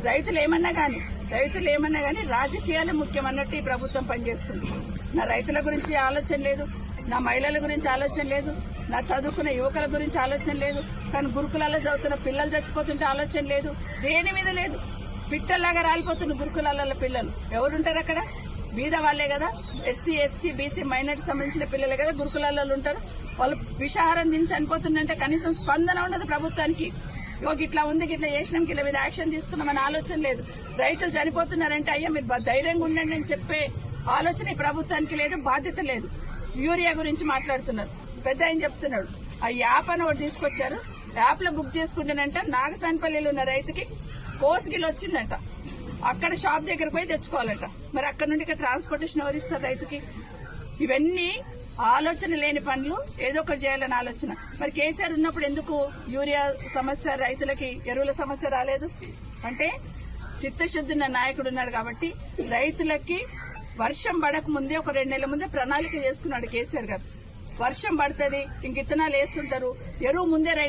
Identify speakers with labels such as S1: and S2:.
S1: రైతులు ఏమన్నా కానీ రాజకీయాలే ముఖ్యమన్నట్టు ఈ ప్రభుత్వం పనిచేస్తుంది. నా రైతుల గురించి ఆలోచన లేదు, నా మహిళల గురించి ఆలోచన లేదు, నా చదువుకున్న యువకుల గురించి ఆలోచన లేదు, కానీ గురుకులాల్లో చదువుతున్న పిల్లలు చచ్చిపోతుంటే ఆలోచన లేదు, దేని మీద లేదు. పిట్టల్లాగా రాలిపోతున్న గురుకులాల పిల్లలు ఎవరుంటారు అక్కడ? బీద వాళ్లే కదా, ఎస్సీ ఎస్టీ బీసీ మైనార్టీ సంబంధించిన పిల్లలే కదా గురుకులాల్లో ఉంటారు. వాళ్ళు విషాహారం తిని చనిపోతుందంటే కనీసం స్పందన ఉండదు ప్రభుత్వానికి. ఇట్లా ఉంది, ఇట్లా చేసినాం, ఇట్లా మీద యాక్షన్ తీసుకున్నామని ఆలోచన లేదు. రైతులు చనిపోతున్నారంటే అయ్యా మీరు ధైర్యంగా ఉండండి అని చెప్పే ఆలోచన ఈ ప్రభుత్వానికి లేదు, బాధ్యత లేదు. యూరియా గురించి మాట్లాడుతున్నారు, పెద్ద ఆయన చెప్తున్నాడు. ఆ యాప్ అని ఒకటి తీసుకొచ్చారు, యాప్ లో బుక్ చేసుకుంటేనంట నాగసానపల్లిలో ఉన్న రైతుకి కోసిగిలు వచ్చిందంట, అక్కడ షాప్ దగ్గర పోయి తెచ్చుకోవాలంట. మరి అక్కడ నుండి ఇక్కడ ట్రాన్స్పోర్టేషన్ ఎవరిస్తారు రైతుకి? ఇవన్నీ ఆలోచన లేని పనులు, ఏదో ఒకటి చేయాలని ఆలోచన. మరి కేసీఆర్ ఉన్నప్పుడు ఎందుకు యూరియా సమస్య, రైతులకి ఎరువుల సమస్య రాలేదు? అంటే చిత్తశుద్ధి ఉన్న నాయకుడు ఉన్నాడు కాబట్టి రైతులకి వర్షం పడక ముందే ఒక 2 నెలల ముందే ప్రణాళిక చేసుకున్నాడు కేసీఆర్ గారు. వర్షం పడుతుంది, ఇంక ఇత్తనాలు వేస్తుంటారు, ఎరువు ముందే రెడీ